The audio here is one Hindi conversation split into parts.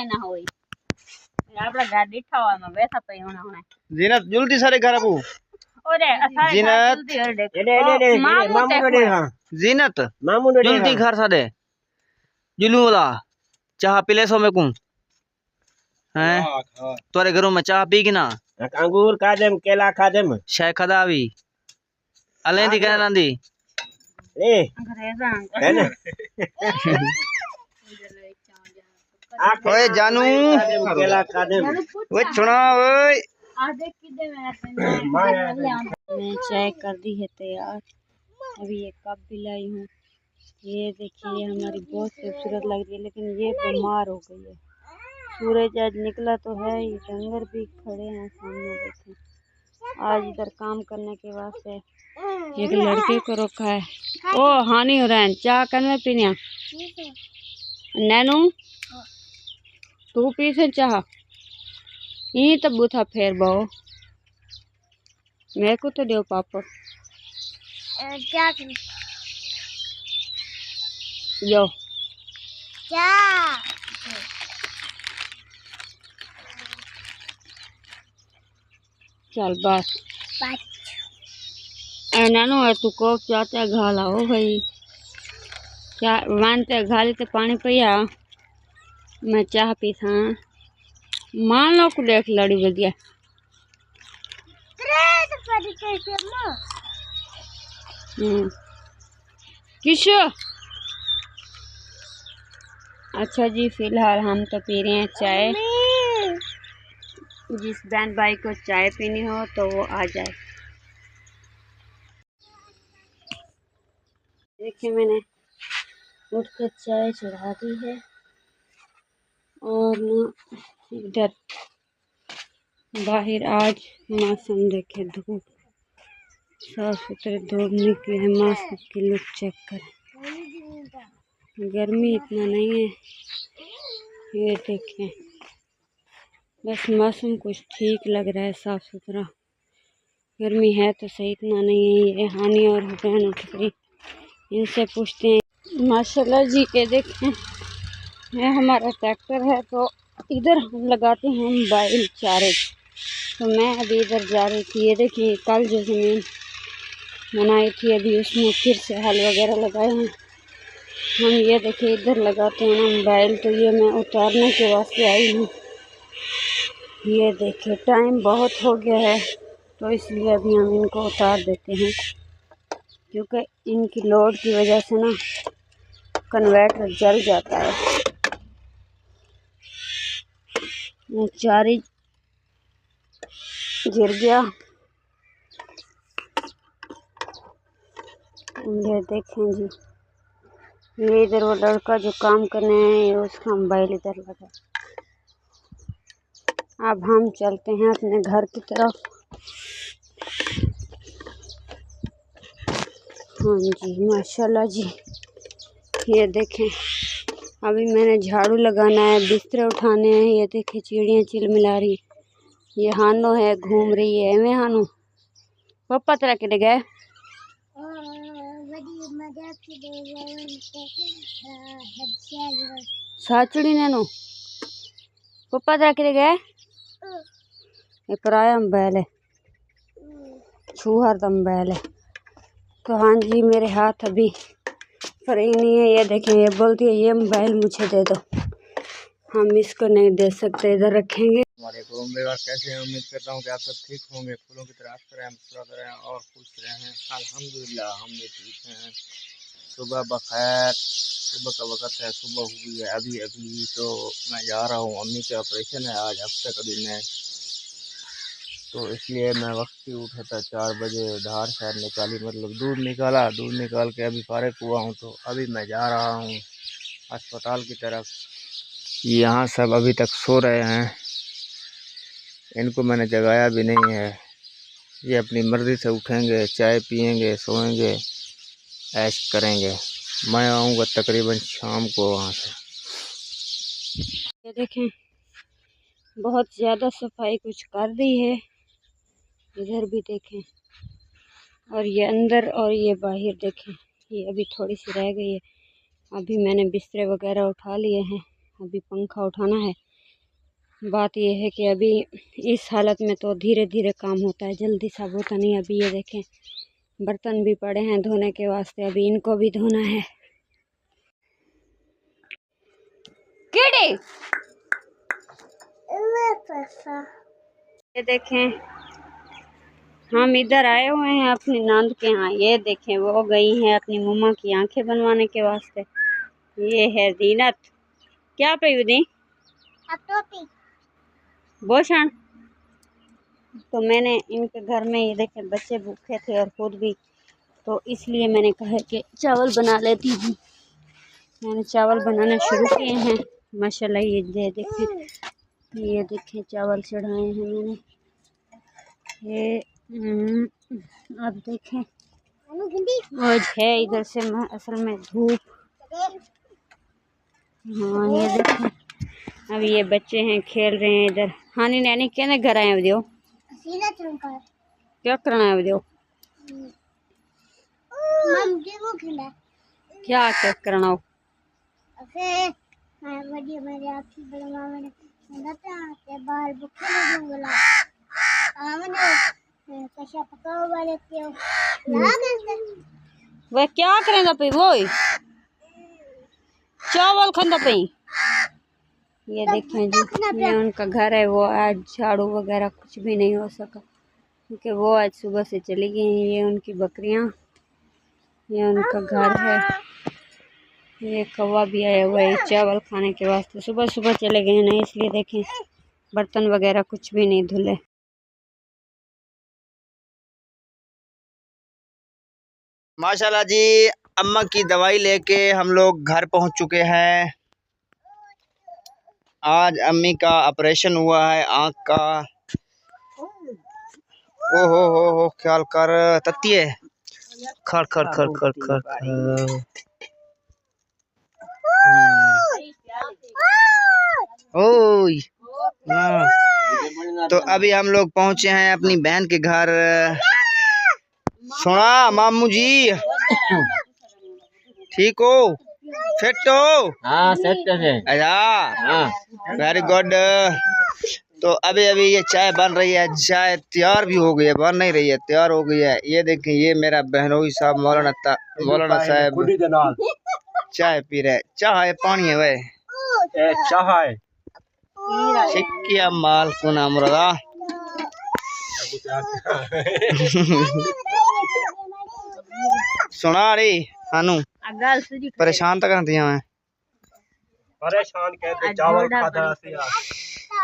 ना होई आपड़ा गाड़ी ठावा में बैठा पे होना होना जीनत जल्दी सारे घर अबू ओरे असारे जल्दी और देख मामू दे हां जीनत मामू जल्दी घर सारे जुलू वाला चाह पिले सो में को हैं तोरे घरों में चाह पी कि ना अंगूर खा देम केला खा देम शाय खदावी अलेंदी कहना नंदी ए अंग्रेजा है ना ओए जानू केला खा देम ओए सुना ओए आधे किदे में मैं चाय कर दी है तैयार। अभी ये कप भी लाई हूँ। ये देखिए ये हमारी बहुत खूबसूरत लग रही है, लेकिन ये बीमार हो गई है। सूरज आज निकला तो है, ये डंगर भी खड़े हैं सामने देखें। आज इधर काम करने के वास्ते एक लड़के को रोका है। ओ हानि हो रहा है चाह करने पीने नैनू तू पी से चाह यही तब्बू था फेर बहु मेरे को तो दो पापड़ क्या यो क्या चल बस नानू है तू को क्या क्या घाला हो भाई क्या मानते घाली तो पानी पिया मैं चाह पी था मान लो को देख लड़ी बढ़िया किश अच्छा जी फिलहाल हम तो पी रहे हैं चाय। जिस बहन भाई को चाय पीनी हो तो वो आ जाए। देखिए मैंने उठकर चाय चढ़ा दी है और ना इधर बाहर आज मौसम देखे धूप साफ सुथरे धूप निकले हैं। मौसम की लुक चेक करें, गर्मी इतना नहीं है। ये देखें बस मौसम कुछ ठीक लग रहा है, साफ सुथरा। गर्मी है तो सही इतना नहीं है। ये हानि और हुसैन उठ गई, इनसे पूछते हैं। माशाल्लाह जी ये देखें ये हमारा ट्रैक्टर है तो इधर हम लगाते हैं मोबाइल चार्ज। तो मैं अभी इधर जा रही थी। ये देखिए कल जो ज़मीन बनाई थी अभी उसमें फिर से हल वगैरह लगाए हैं हम। ये देखिए इधर लगाते हैं ना मोबाइल, तो ये मैं उतारने के वास्ते आई हूँ। ये देखिए टाइम बहुत हो गया है तो इसलिए अभी हम इनको उतार देते हैं, क्योंकि इनकी लोड की वजह से ना कन्वर्टर जल जाता है। चार्ज गिर गया। ये देखें जी ये इधर वो लड़का जो काम करने है उसका मोबाइल इधर लगा। अब हम चलते हैं अपने घर की तरफ। हाँ जी माशाल्लाह जी ये देखें अभी मैंने झाड़ू लगाना है, बिस्तर उठाने हैं। ये देखें चिड़ियाँ चिलमिला रही है। ये हानो है घूम रही है। मैं हानो पापा तरह के गए साचड़ी नैनो पापा तरह के गए ये पराया मोबाइल है, छूहर का मोबाइल है। तो हाँ जी मेरे हाथ अभी फ्री नहीं है। ये देखें ये बोलती है ये मोबाइल मुझे दे दो, हम इसको नहीं दे सकते, इधर रखेंगे। हमारे उम्मीदवार कैसे हैं? उम्मीद करता हूँ कि आप सब ठीक होंगे, फूलों की तरह करें, मुस्कुराते रहें और खुश रहें। अल्हम्दुलिल्लाह हम भी ठीक हैं। सुबह बखैर, सुबह का वक्त है, सुबह हुई है अभी अभी। तो मैं जा रहा हूँ, अम्मी के ऑपरेशन है आज हफ्ते का दिन है, तो इसलिए मैं वक्त ही उठा था 4 बजे। धार शार निकाली, मतलब दूध निकाला, दूध निकाल के अभी फारिग हुआ हूँ। तो अभी मैं जा रहा हूँ अस्पताल की तरफ। यहाँ सब अभी तक सो रहे हैं, इनको मैंने जगाया भी नहीं है। ये अपनी मर्ज़ी से उठेंगे, चाय पिएंगे, सोएंगे, ऐश करेंगे। मैं आऊँगा तकरीबन शाम को वहाँ से। ये देखें बहुत ज़्यादा सफाई कुछ कर दी है, इधर भी देखें और ये अंदर और ये बाहर देखें। ये अभी थोड़ी सी रह गई है, अभी मैंने बिस्तरे वगैरह उठा लिए हैं, अभी पंखा उठाना है। बात यह है कि अभी इस हालत में तो धीरे धीरे काम होता है, जल्दी सब होता नहीं। अभी ये देखें बर्तन भी पड़े हैं धोने के वास्ते, अभी इनको भी धोना है। कीड़ी ये देखें हम इधर आए हुए हैं अपनी नंद के यहाँ। ये देखें वो गई हैं अपनी मम्मा की आंखें बनवाने के वास्ते। ये है जीनत। क्या पे दी भूषण। तो मैंने इनके घर में ये देखे बच्चे भूखे थे और खुद भी, तो इसलिए मैंने कहा कि चावल बना लेती हूँ। मैंने चावल बनाना शुरू किए हैं माशाल्लाह। ये देखें चावल चढ़ाए हैं मैंने। ये अब देखें आज है इधर से असल में धूप। हाँ ये देखें अब ये बच्चे हैं खेल रहे हैं इधर। हानी नैनी कहने घर आए हो क्या करना है वो क्या क्या करना हो वह क्या करेंगे पे वो चावल खांदा पे। ये देखें जी ये उनका घर है। वो आज झाड़ू वगैरह कुछ भी नहीं हो सका क्योंकि वो आज सुबह से चली गई हैं। ये उनकी बकरियां, ये उनका घर है। ये कौवा भी आया हुआ है चावल खाने के वास्ते। सुबह सुबह चले गए ना, इसलिए देखें बर्तन वगैरह कुछ भी नहीं धुले। माशाल्लाह जी, अम्मा की दवाई लेके हम लोग घर पहुंच चुके हैं। आज अम्मी का ऑपरेशन हुआ है आँख का। ओ हो ख्याल कर तत्ती है खड़ खड़ खड़ खड़ खड़ ओय तो अभी हम लोग पहुंचे हैं अपनी बहन के घर। सुना मामू जी ठीक हो, फिट हो? हाँ सेट है। अच्छा वेरी गुड। तो अभी अभी ये चाय बन रही है, चाय तैयार भी हो गई है, बन नहीं रही है, तैयार हो गई है। ये देखिए ये मेरा बहनोई साहब मौलाना साहब चाय पी रहे। चाय है पानी है वह चाह है शिक्किया माल कुना मुरादा। सुना रे हानू परेशान तक करती है। परेशान कहते चावल खाता सी।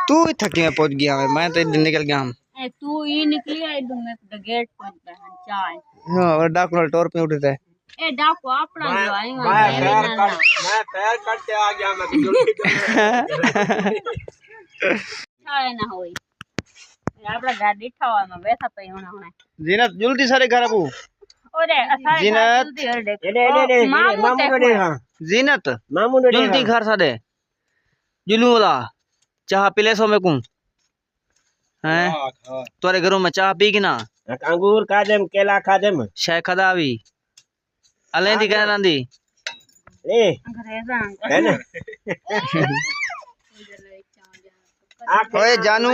तू ही थकी में पहुंच गया मैं तो इधर निकल गया हम। तू ही निकली है इधर में तो गेट पर चाय। हां डाकू टोर पे उठते ए डाकू अपना जो आई मैं पैर करते आ गया मैं तो जल्दी चाय ना होई आपड़ा गाड़ी ठवा में बैठा पे होना। जीनत जल्दी सारे घर अबू। ओरे असारे जीनत दे मामू दे। हां जीनत मामू दे जल्दी घर सादे जुलू वाला चाह पिले सो में कुम हैं तोरे घरों में चाह पी की ना अंगूर खा देम केला खा देम शाय खदावी अलेंदी कहना नंदी ए अंग्रेजा है ना ओए जानू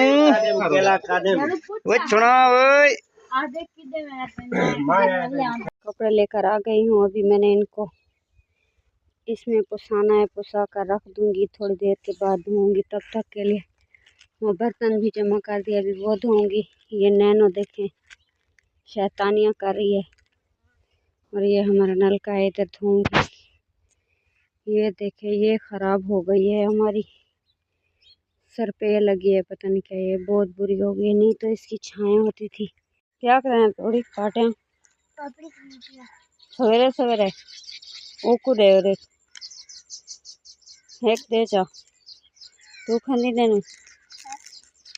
केला खा देम ओए सुना ओए आधे किदे में कपड़े लेकर आ गई हूँ। अभी मैंने इनको इसमें पुसाना है, पुसा कर रख दूंगी, थोड़ी देर के बाद धोऊंगी। तब तक के लिए वो बर्तन भी जमा कर दिया, अभी वो धोऊंगी। ये नैनो देखें शैतानियाँ कर रही है और ये हमारा नलका है इधर धोऊंगी। ये देखें ये ख़राब हो गई है हमारी, सर पे लगी है, पता नहीं क्या ये बहुत बुरी हो गई। नहीं तो इसकी छाएं होती थी। क्या करें थोड़ी काटें सवेरे सवेरे ओकू दे रे एक दे जा तू खानी देनू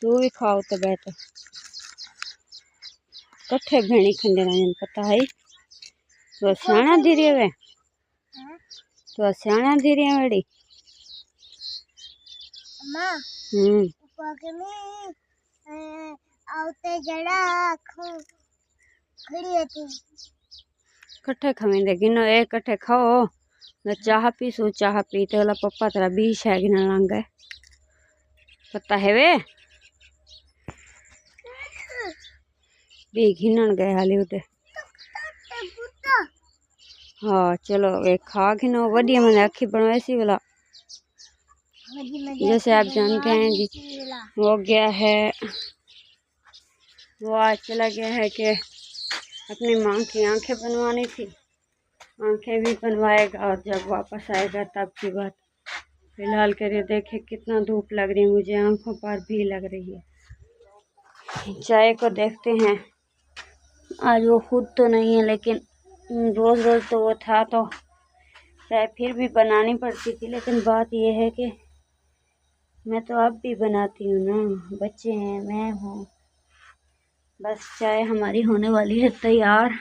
तू भी खाओ तो बैठ कट्ठे भेणी खंडे ना पता है तो सियाणा धीरे वे तो सियाणा धीरे बड़ी आवते जड़ा खड़ी होती कट्ठे खवेंदे गिनो एक कट्ठे खाओ मैं चाह पीसू चाह पीते वाला पप्पा तेरा बीच है कि ना लंग है पता है वे भी घिनन गए हाली उते हाँ चलो वे खा घिनो वडिया मैंने अखी बनवाई वाला जैसे आप जानते हैं जी हो गया है वो आज चला गया है कि अपनी माँ की आंखें बनवानी थी आंखें भी बनवाएगा और जब वापस आएगा तब की बात फिलहाल करिए देखे कितना धूप लग रही है मुझे आंखों पर भी लग रही है चाय को देखते हैं आज वो खुद तो नहीं है लेकिन रोज़ रोज़ तो वो था तो चाय फिर भी बनानी पड़ती थी लेकिन बात ये है कि मैं तो अब भी बनाती हूँ ना बच्चे हैं मैं हूँ बस चाय हमारी होने वाली है तैयार।